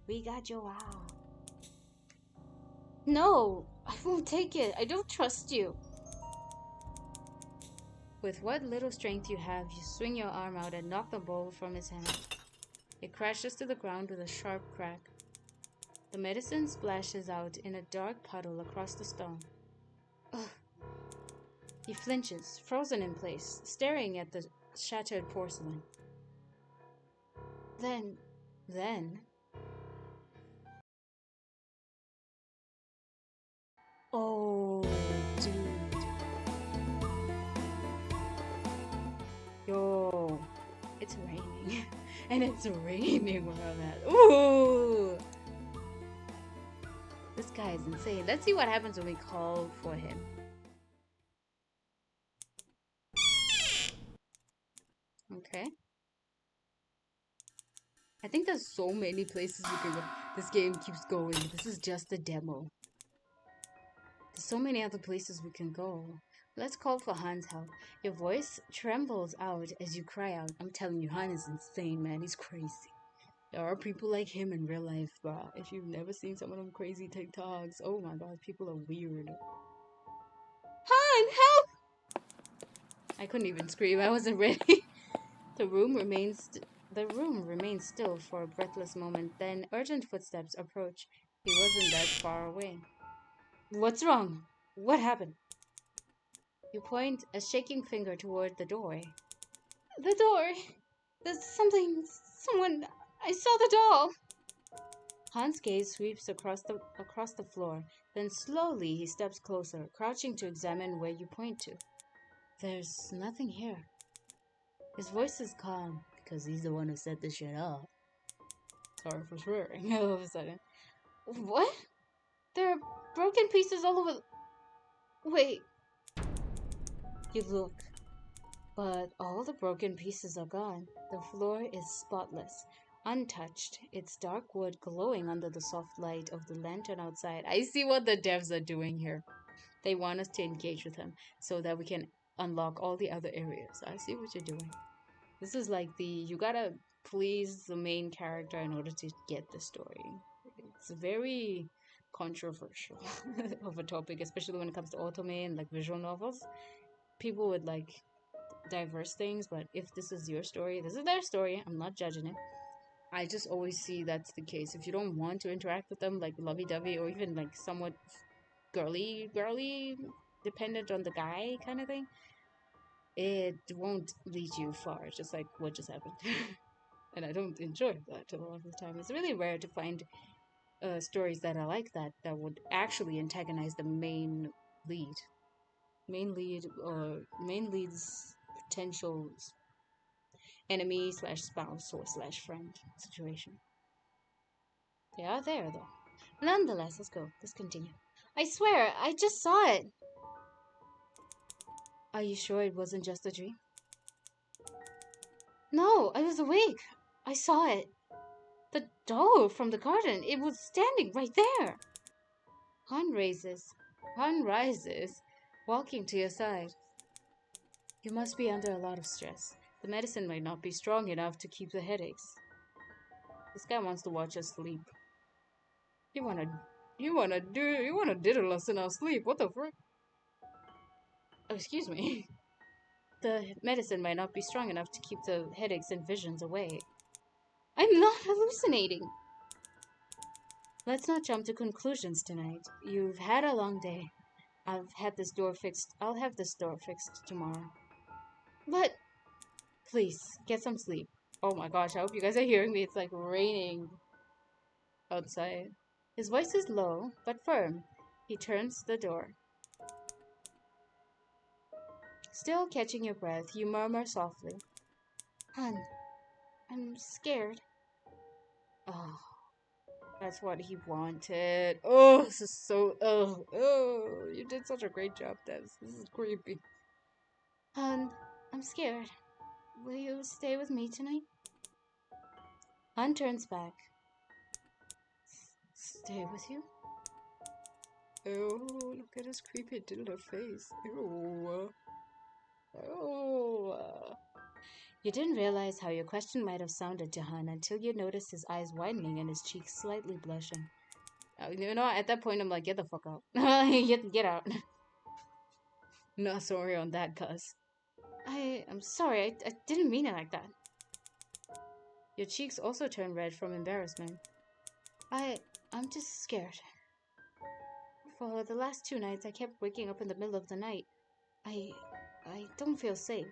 We got your wow. No, I won't take it. I don't trust you. With what little strength you have, you swing your arm out and knock the bowl from his hand. It crashes to the ground with a sharp crack. The medicine splashes out in a dark puddle across the stone. Ugh. He flinches, frozen in place, staring at the shattered porcelain. Then, oh, dude. Yo, it's raining. And it's raining where I'm at. Ooh! This guy is insane. Let's see what happens when we call for him. Okay. I think there's so many places you can go. This game keeps going. This is just a demo. There's so many other places we can go. Let's call for Han's help. Your voice trembles out as you cry out. I'm telling you, Han is insane, man. He's crazy. There are people like him in real life, bro. If you've never seen some of them crazy TikToks, oh my god, people are weird. Han, help! I couldn't even scream. I wasn't ready. The room remains still for a breathless moment. Then urgent footsteps approach. He wasn't that far away. What's wrong? What happened? You point a shaking finger toward the doorway. The door. There's someone. I saw the doll. Han's gaze sweeps across the floor. Then slowly he steps closer, crouching to examine where you point to. There's nothing here. His voice is calm because he's the one who set this shit up. Sorry for swearing. All of a sudden, what? There are broken pieces all over. Wait. You look, but all the broken pieces are gone. The floor is spotless, untouched, its dark wood glowing under the soft light of the lantern outside. I see what the devs are doing here. They want us to engage with him so that we can unlock all the other areas. I see what you're doing. This is like you gotta please the main character in order to get the story. It's very controversial of a topic, especially when it comes to otome and like visual novels. People would like diverse things, but if this is your story, this is their story. I'm not judging it. I just always see that's the case. If you don't want to interact with them, like lovey-dovey or even like somewhat girly, dependent on the guy kind of thing, it won't lead you far. Just like what just happened. And I don't enjoy that a lot of the time. It's really rare to find stories that are like that would actually antagonize the lead, main lead's potential enemy slash spouse or slash friend situation. They are there though. Nonetheless, let's go. Let's continue. I swear, I just saw it. Are you sure it wasn't just a dream? No, I was awake. I saw it. The doll from the garden. It was standing right there. Han raises. Han rises, walking to your side. You must be under a lot of stress. The medicine might not be strong enough to keep the headaches. This guy wants to watch us sleep. You wanna diddle us in our sleep? What the frick? Oh, excuse me. The medicine might not be strong enough to keep the headaches and visions away. I'm not hallucinating. Let's not jump to conclusions tonight. You've had a long day. I'll have this door fixed tomorrow. But please, get some sleep. Oh my gosh, I hope you guys are hearing me. It's like raining outside. His voice is low, but firm. He turns the door. Still catching your breath, you murmur softly. Hun, I'm scared. Oh, that's what he wanted. Oh, this is so... Oh, you did such a great job, Des. This is creepy. Hun, I'm scared. Will you stay with me tonight? Hun turns back. Stay with you? Oh, look at his creepy dildo face. Ew. Oh. You didn't realize how your question might have sounded to Han until you noticed his eyes widening and his cheeks slightly blushing. You know, at that point, I'm like, get the fuck out. Get out. No, sorry on that, cuz. I'm sorry, I didn't mean it like that. Your cheeks also turned red from embarrassment. I'm just scared. For the last 2 nights, I kept waking up in the middle of the night. I don't feel safe.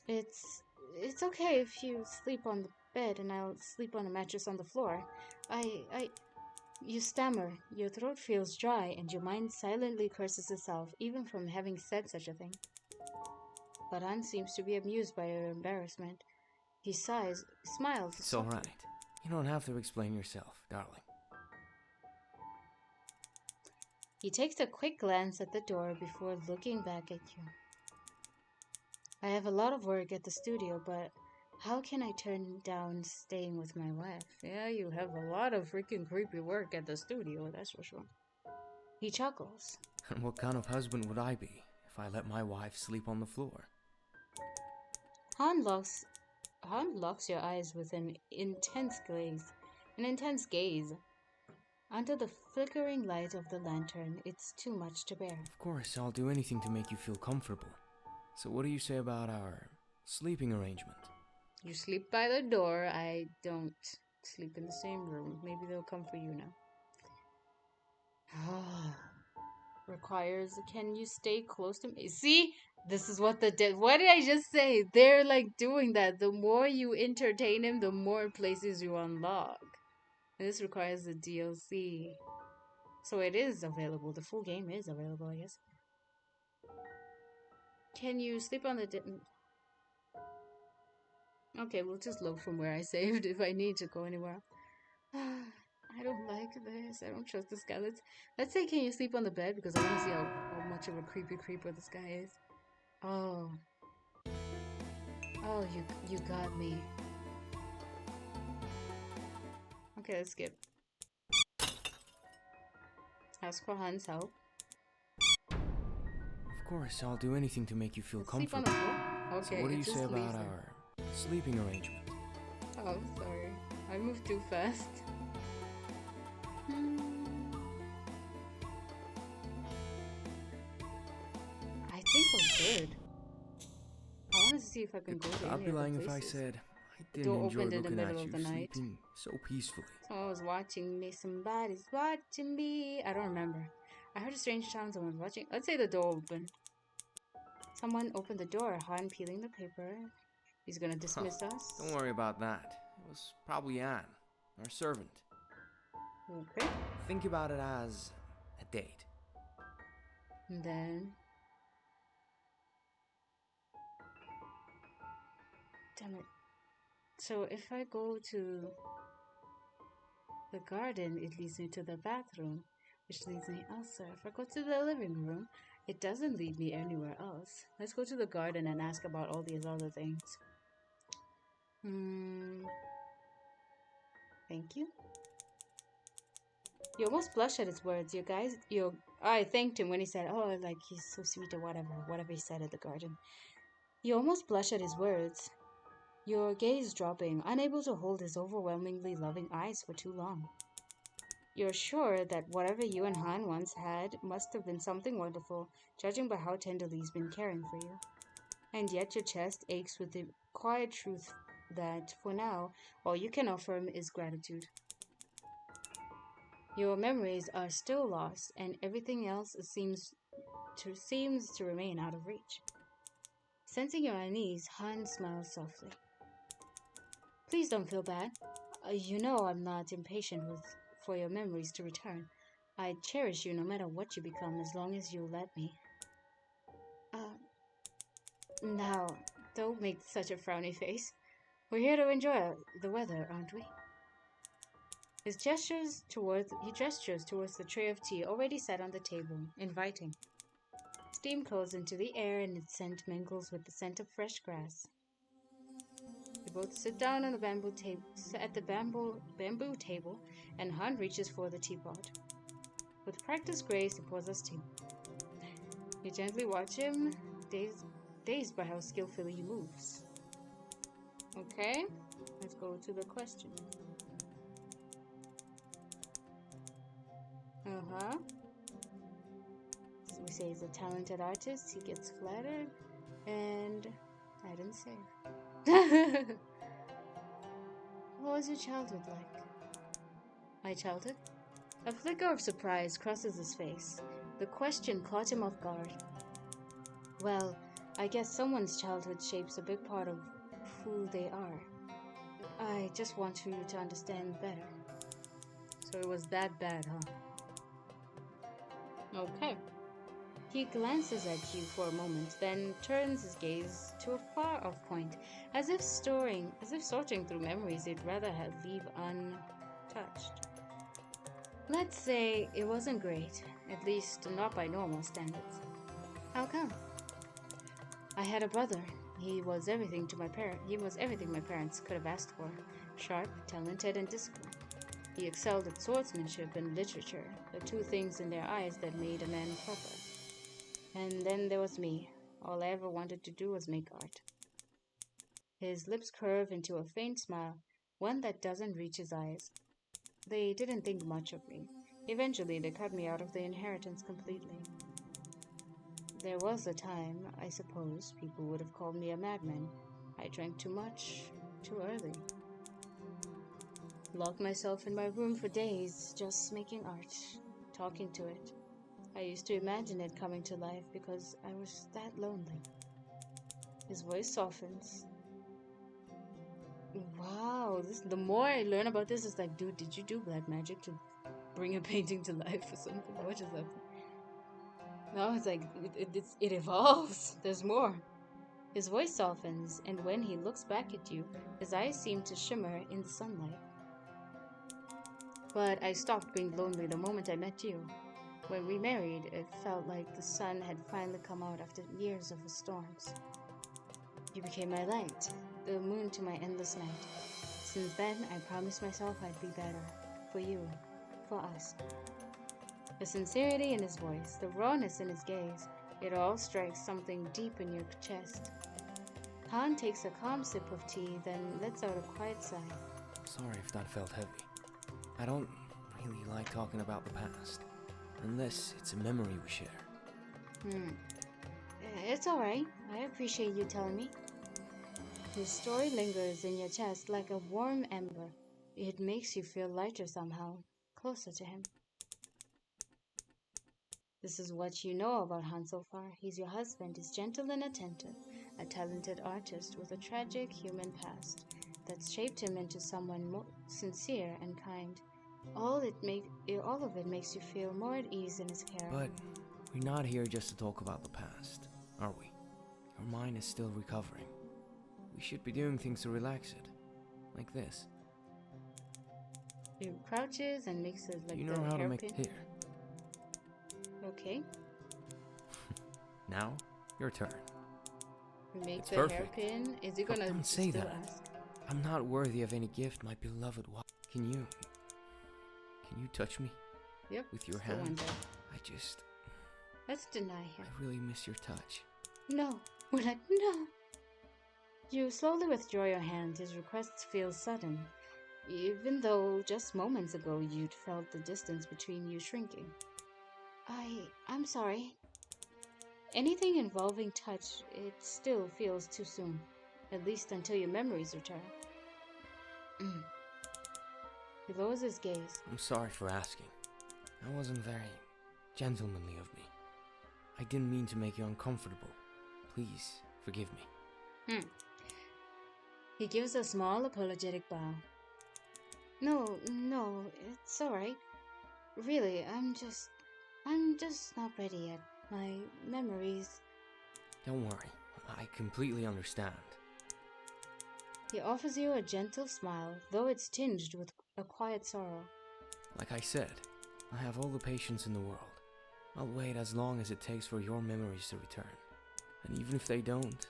It's okay if you sleep on the bed and I'll sleep on a mattress on the floor. You stammer, your throat feels dry, and your mind silently curses itself, even from having said such a thing. But Han seems to be amused by your embarrassment. He sighs, smiles. It's alright. You don't have to explain yourself, darling. He takes a quick glance at the door before looking back at you. I have a lot of work at the studio, but how can I turn down staying with my wife? Yeah, you have a lot of freaking creepy work at the studio, that's for sure. He chuckles. And what kind of husband would I be if I let my wife sleep on the floor? Han locks your eyes with an intense gaze. Under the flickering light of the lantern, it's too much to bear. Of course, I'll do anything to make you feel comfortable. So what do you say about our sleeping arrangement? You sleep by the door. I don't sleep in the same room. Maybe they'll come for you now. Requires, can you stay close to me? See? This is what what did I just say? They're like doing that. The more you entertain him, the more places you unlock. And this requires the DLC. So it is available. The full game is available, I guess. Can you sleep on the... Okay, we'll just load from where I saved if I need to go anywhere. I don't like this. I don't trust this guy. Let's say, can you sleep on the bed? Because I want to see how much of a creepy creeper this guy is. Oh. Oh, you got me. Okay, let's skip. Ask for Han's help. Of course, I'll do anything to make you feel comfortable. Sleep on the floor? Okay, so what do you say about our sleeping arrangement? Oh, sorry. I moved too fast. I think we're good. I want to see if I can go to I'd be lying if I said I didn't enjoy looking at you sleeping so peacefully. Someone was watching me. Somebody's watching me. I don't remember. I heard a strange sound. Someone's watching. Let's say the door opened. Someone opened the door. Han peeling the paper. He's gonna dismiss us. Don't worry about that. It was probably Anne, our servant. Okay. Think about it as a date. And then... Damn it. So if I go to the garden, it leads me to the bathroom, which leads me elsewhere. If I go to the living room, it doesn't lead me anywhere else. Let's go to the garden and ask about all these other things. Thank you. You almost blushed at his words. I thanked him when he said, oh, like, he's so sweet or whatever he said at the garden. You almost blushed at his words. Your gaze dropping, unable to hold his overwhelmingly loving eyes for too long. You're sure that whatever you and Han once had must have been something wonderful, judging by how tenderly he's been caring for you. And yet your chest aches with the quiet truth that, for now, all you can offer him is gratitude. Your memories are still lost, and everything else seems to remain out of reach. Sensing your unease, Han smiles softly. Please don't feel bad. You know I'm not impatient for your memories to return. I cherish you no matter what you become, as long as you let me. Now, don't make such a frowny face. We're here to enjoy the weather, aren't we? He gestures towards the tray of tea already set on the table, inviting. Steam curls into the air and its scent mingles with the scent of fresh grass. They both sit down on the bamboo table, and Han reaches for the teapot. With practiced grace, he pours us tea. You gently watch him, dazed by how skillfully he moves. Okay, let's go to the question. Uh-huh. So we say he's a talented artist, he gets flattered, and I didn't say. What was your childhood like? My childhood? A flicker of surprise crosses his face. The question caught him off guard. Well, I guess someone's childhood shapes a big part of who they are. I just want you to understand better. So it was that bad, huh? Okay. He glances at you for a moment, then turns his gaze to a far-off point, as if sorting through memories he'd rather have leave untouched. Let's say it wasn't great, at least not by normal standards. How come? I had a brother. He was everything my parents could have asked for. Sharp, talented, and disciplined. He excelled at swordsmanship and literature, the two things in their eyes that made a man proper. And then there was me. All I ever wanted to do was make art. His lips curve into a faint smile, one that doesn't reach his eyes. They didn't think much of me. Eventually, they cut me out of the inheritance completely. There was a time, I suppose, people would have called me a madman. I drank too much, too early. Locked myself in my room for days, just making art, talking to it. I used to imagine it coming to life because I was that lonely. His voice softens. Wow, the more I learn about this, it's like, dude, did you do black magic to bring a painting to life or something? What is that? No, it's like, it evolves. There's more. His voice softens, and when he looks back at you, his eyes seem to shimmer in the sunlight. But I stopped being lonely the moment I met you. When we married, it felt like the sun had finally come out after years of storms. You became my light, the moon to my endless night. Since then, I promised myself I'd be better. For you. For us. The sincerity in his voice, the rawness in his gaze, it all strikes something deep in your chest. Khan takes a calm sip of tea, then lets out a quiet sigh. Sorry if that felt heavy. I don't really like talking about the past. Unless it's a memory we share. It's alright. I appreciate you telling me. His story lingers in your chest like a warm ember. It makes you feel lighter somehow, closer to him. This is what you know about Han so far. He's your husband, he's gentle and attentive, a talented artist with a tragic human past that's shaped him into someone more sincere and kind. All of it makes you feel more at ease in his care. But we're not here just to talk about the past, are we? Your mind is still recovering. We should be doing things to relax it. Like this. He crouches and makes it like you know how to make hairpin. here. Okay. Now, your turn. Make It's the perfect. hairpin. Is he gonna Don't say still that. ask? I'm not worthy of any gift, my beloved wife. Can you touch me? Yep. With your still hand? wonder. Let's deny him. I really miss your touch. No. We're like, no. You slowly withdraw your hand. His request feels sudden, even though just moments ago you'd felt the distance between you shrinking. I'm sorry. Anything involving touch, it still feels too soon. At least until your memories return. He lowers his gaze. I'm sorry for asking. That wasn't very gentlemanly of me. I didn't mean to make you uncomfortable. Please, forgive me. He gives a small apologetic bow. No, it's alright. Really, I'm just not ready yet. My memories... Don't worry, I completely understand. He offers you a gentle smile, though it's tinged with a quiet sorrow. Like I said, I have all the patience in the world. I'll wait as long as it takes for your memories to return. And even if they don't,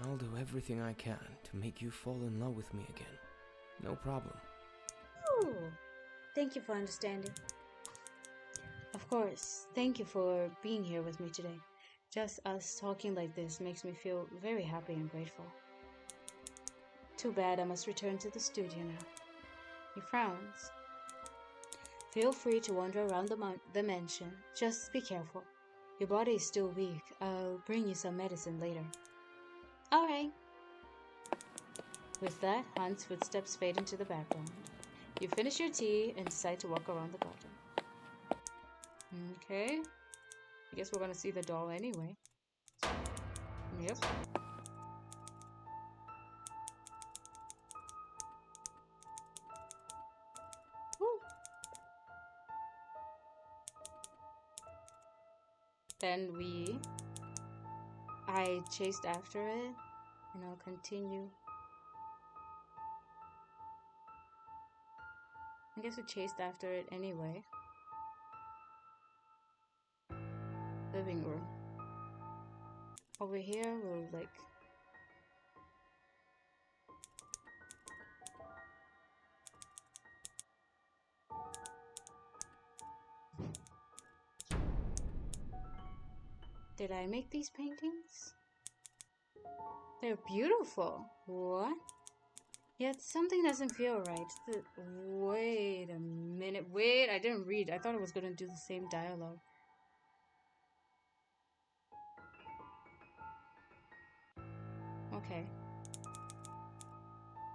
I'll do everything I can to make you fall in love with me again. No problem. Ooh, thank you for understanding. Of course, thank you for being here with me today. Just us talking like this makes me feel very happy and grateful. Too bad, I must return to the studio now. He frowns. Feel free to wander around the mansion. Just be careful. Your body is still weak. I'll bring you some medicine later. Alright. With that, Han's footsteps fade into the background. You finish your tea and decide to walk around the garden. Okay. I guess we're gonna see the doll anyway. Yep. Woo. Then I chased after it, and I'll continue. I guess we chased after it anyway. Living room. Over here, we'll like... Did I make these paintings? They're beautiful. What? Yet something doesn't feel right. Wait a minute. Wait, I didn't read. I thought it was going to do the same dialogue. Okay.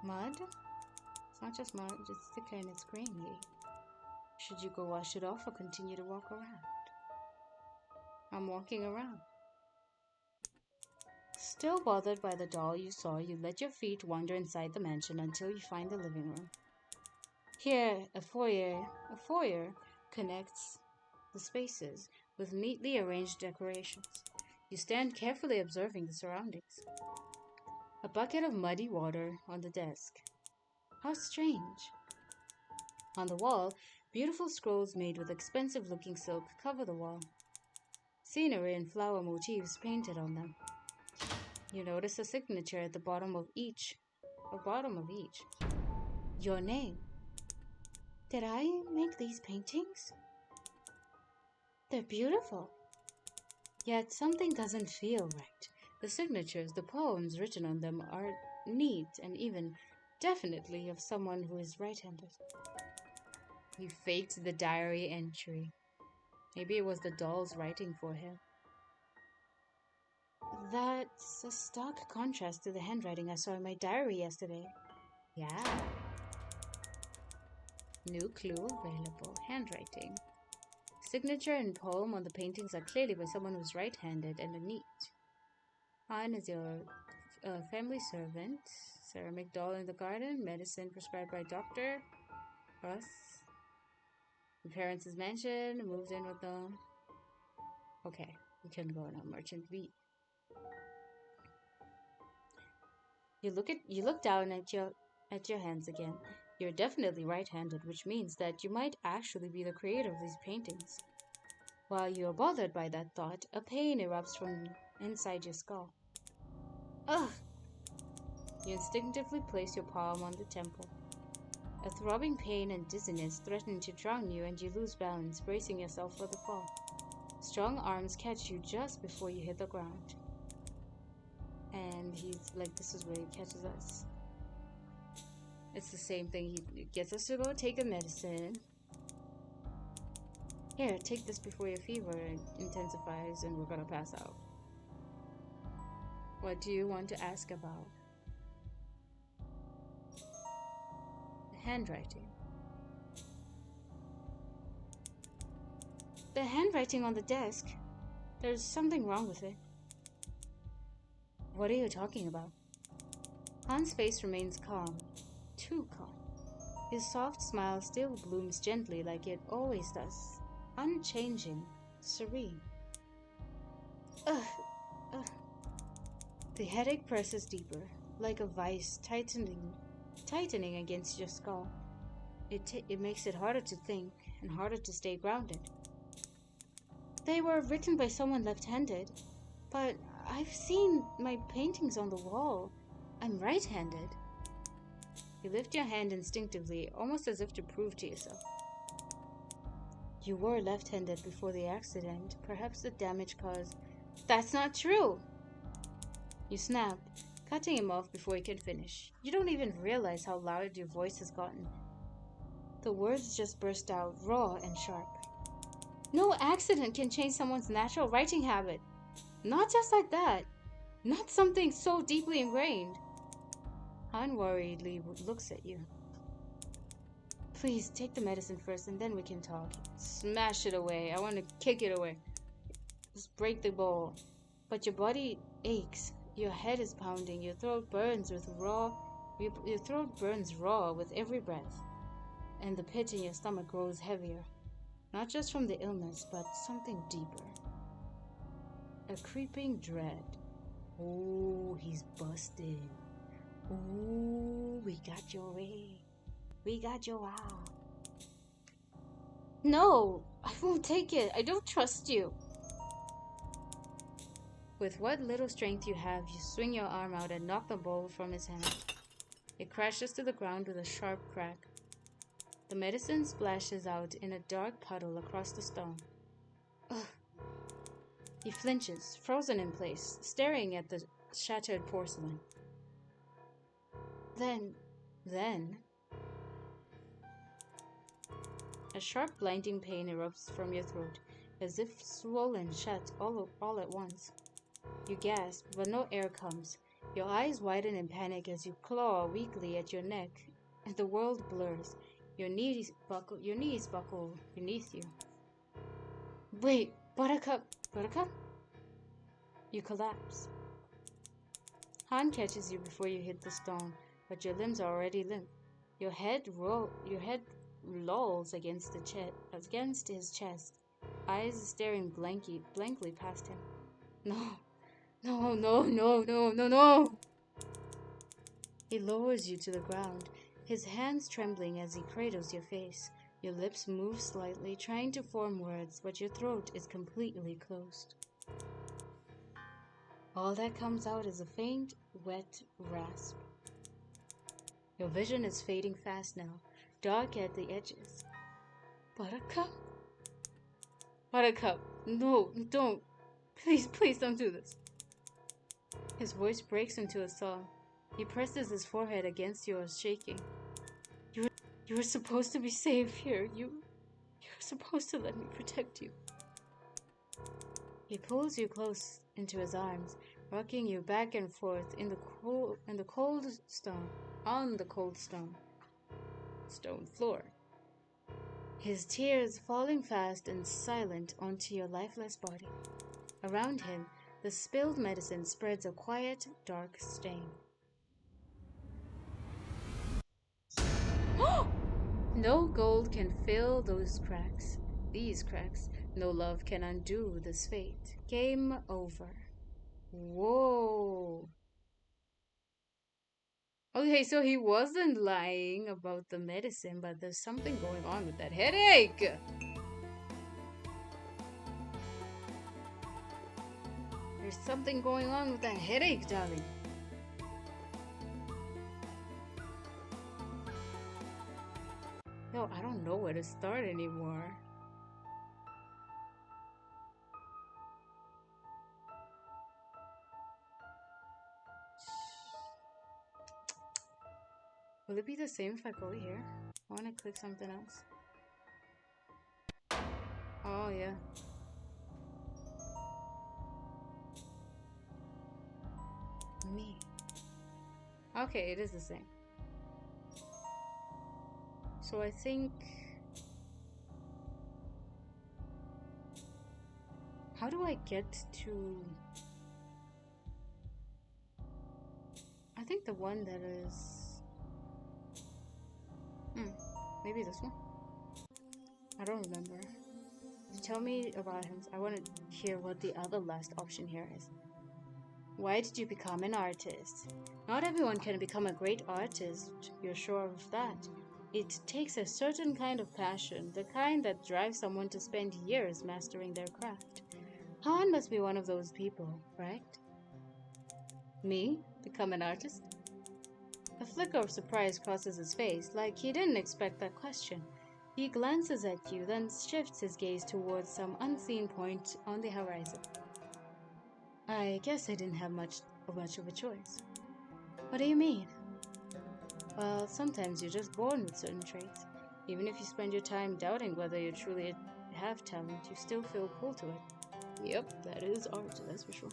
Mud? It's not just mud, it's thicker and it's grainy. Should you go wash it off or continue to walk around? I'm walking around. Still bothered by the doll you saw, you let your feet wander inside the mansion until you find the living room. Here, a foyer connects the spaces with neatly arranged decorations. You stand carefully observing the surroundings. A bucket of muddy water on the desk. How strange. On the wall, beautiful scrolls made with expensive-looking silk cover the wall. Scenery and flower motifs painted on them. You notice a signature at the bottom of each. Your name. Did I make these paintings? They're beautiful. Yet something doesn't feel right. The signatures, the poems written on them are neat and even definitely of someone who is right-handed. You faked the diary entry. Maybe it was the doll's writing for him. That's a stark contrast to the handwriting I saw in my diary yesterday. Yeah. New clue available. Handwriting. Signature and poem on the paintings are clearly by someone who's right-handed and neat. Han is your family servant. Ceramic doll in the garden. Medicine prescribed by doctor. Russ. Your parents' mansion. Moved in with them. Okay, we can go now. Merchant V. You look down at your hands again. You're definitely right-handed, which means that you might actually be the creator of these paintings. While you are bothered by that thought, a pain erupts from inside your skull. Ugh! You instinctively place your palm on the temple. A throbbing pain and dizziness threaten to drown you, and you lose balance, bracing yourself for the fall. Strong arms catch you just before you hit the ground. And he's like, this is where he catches us. It's the same thing. He gets us to go take the medicine. Here, take this before your fever intensifies and we're gonna pass out. What do you want to ask about? The handwriting. The handwriting on the desk. There's something wrong with it. What are you talking about? Han's face remains calm. Too calm. His soft smile still blooms gently like it always does. Unchanging. Serene. Ugh. The headache presses deeper, like a vice tightening against your skull. It makes it harder to think and harder to stay grounded. They were written by someone left-handed, but I've seen my paintings on the wall. I'm right-handed. You lift your hand instinctively, almost as if to prove to yourself. You were left-handed before the accident. Perhaps the damage caused... That's not true! You snap, cutting him off before he can finish. You don't even realize how loud your voice has gotten. The words just burst out, raw and sharp. No accident can change someone's natural writing habit. Not just like that. Not something so deeply ingrained. Han worriedly looks at you. Please, take the medicine first and then we can talk. Smash it away. I want to kick it away. Just break the bowl. But your body aches. Your head is pounding. Your throat burns raw with every breath. And the pit in your stomach grows heavier. Not just from the illness, but something deeper. A creeping dread. Oh, he's busted. Oh, we got your way. We got your wow. No, I won't take it. I don't trust you. With what little strength you have, you swing your arm out and knock the bowl from his hand. It crashes to the ground with a sharp crack. The medicine splashes out in a dark puddle across the stone. Ugh. He flinches, frozen in place, staring at the shattered porcelain. Then, a sharp blinding pain erupts from your throat, as if swollen shut all at once. You gasp, but no air comes. Your eyes widen in panic as you claw weakly at your neck, and the world blurs. Your knees buckle beneath you. Wait, Buttercup! You collapse. Han catches you before you hit the stone, but your limbs are already limp. Your head lolls against his chest, eyes staring blankly past him. No. He lowers you to the ground, his hands trembling as he cradles your face. Your lips move slightly, trying to form words, but your throat is completely closed. All that comes out is a faint, wet rasp. Your vision is fading fast now, dark at the edges. Buttercup, no, don't. Please don't do this. His voice breaks into a sob. He presses his forehead against yours, shaking. You were supposed to be safe here. You're supposed to let me protect you. He pulls you close into his arms, rocking you back and forth on the cold stone floor. His tears falling fast and silent onto your lifeless body. Around him, the spilled medicine spreads a quiet, dark stain. No gold can fill these cracks. No love can undo this fate. Game over. Whoa. Okay, so he wasn't lying about the medicine, but there's something going on with that headache. There's something going on with that headache, darling. Yo, I don't know where to start anymore. Will it be the same if I go here? I want to click something else. Oh, yeah. Me. Okay, it is the same. So I think... How do I get to... I think the one that is... maybe this one? I don't remember. Tell me about him. I want to hear what the other last option here is. Why did you become an artist? Not everyone can become a great artist, you're sure of that. It takes a certain kind of passion, the kind that drives someone to spend years mastering their craft. Han must be one of those people, right? Me? Become an artist? A flicker of surprise crosses his face, like he didn't expect that question. He glances at you, then shifts his gaze towards some unseen point on the horizon. I guess I didn't have much of a choice. What do you mean? Well, sometimes you're just born with certain traits. Even if you spend your time doubting whether you truly have talent, you still feel pulled to it. Yep, that is art, that's for sure.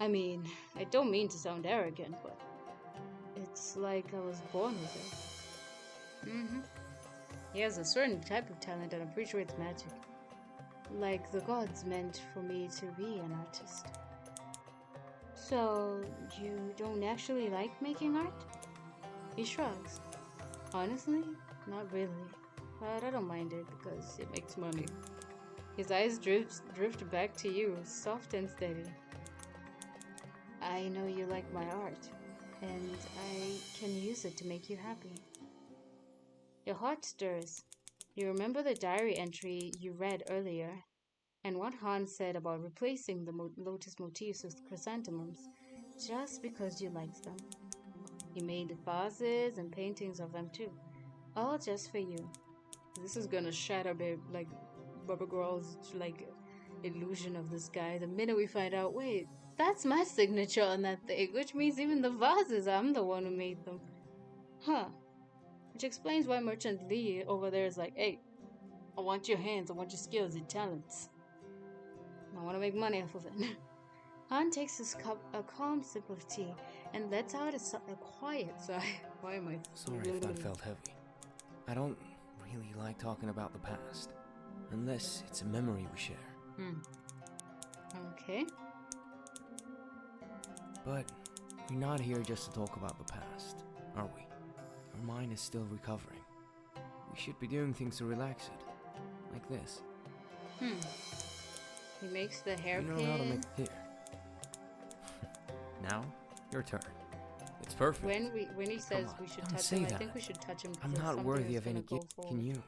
I mean, I don't mean to sound arrogant, but it's like I was born with it. He has a certain type of talent, and I'm pretty sure it's magic. Like the gods meant for me to be an artist. So, you don't actually like making art? He shrugs. Honestly, not really. But I don't mind it because it makes money. His eyes drift back to you, soft and steady. I know you like my art, and I can use it to make you happy. Your heart stirs. You remember the diary entry you read earlier, and what Hans said about replacing the lotus motifs with chrysanthemums, just because you liked them. He made vases and paintings of them too, all just for you. This is gonna shatter like Barbara Girl's illusion of this guy the minute we find out, wait, that's my signature on that thing, which means even the vases, I'm the one who made them. Huh. Which explains why Merchant Lee over there is like, hey, I want your hands, I want your skills, your talents. I want to make money off of it. Han takes his cup, a calm sip of tea, and lets out a quiet sigh. Why am I... Sorry if that felt heavy. I don't really like talking about the past, unless it's a memory we share. Okay. But we're not here just to talk about the past, are we? Our mind is still recovering. We should be doing things to relax it, like this. He makes the hairpin. You know how to make here. Now, your turn. It's perfect. When he says we should touch him, I think we should touch him. I'm not worthy of any gift. Can you?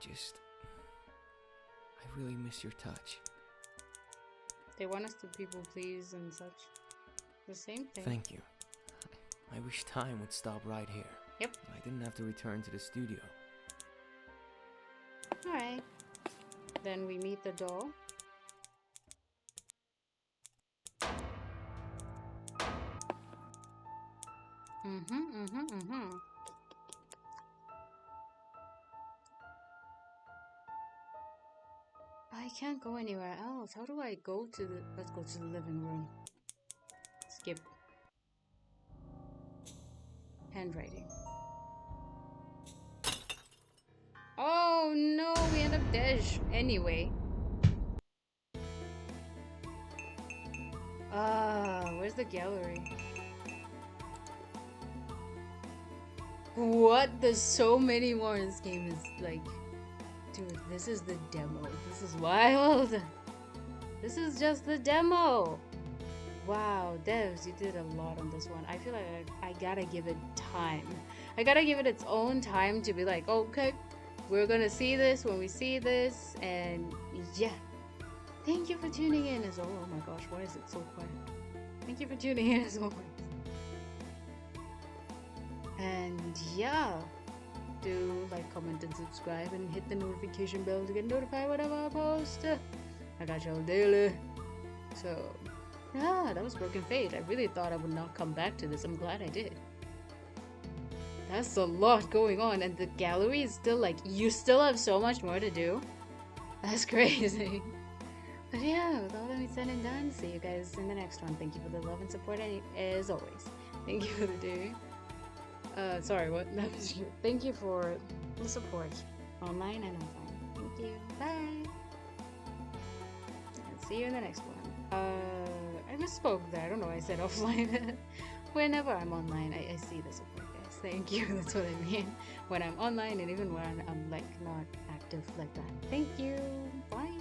I really miss your touch. They want us to people please and such. The same thing. Thank you. I wish time would stop right here. Yep. I didn't have to return to the studio. Alright. Then we meet the doll. I can't go anywhere else. How do I go to the... Let's go to the living room. Skip. Handwriting. Oh no, we end up dead anyway. Where's the gallery? What? There's so many more in this game. Is like, dude, this is the demo. This is wild. This is just the demo. Wow, devs, you did a lot on this one. I feel like I gotta give it time. I gotta give it its own time to be like, okay, we're gonna see this when we see this, and yeah. Thank you for tuning in as always. Oh my gosh, why is it so quiet? Thank you for tuning in as always. And yeah, do like, comment, and subscribe, and hit the notification bell to get notified whenever I post. I got y'all daily. So yeah, that was Broken Fate. I really thought I would not come back to this. I'm glad I did. That's a lot going on, and the gallery is still like, you still have so much more to do. That's crazy. But yeah, with all that said and done, see you guys in the next one. Thank you for the love and support as always. Thank you for the day. Sorry, what? Thank you for the support, online and offline. Thank you. Bye. And see you in the next one. I misspoke there. I don't know why I said offline. Whenever I'm online, I see the support, guys. Thank you. That's what I mean. When I'm online and even when I'm like not active like that. Thank you. Bye.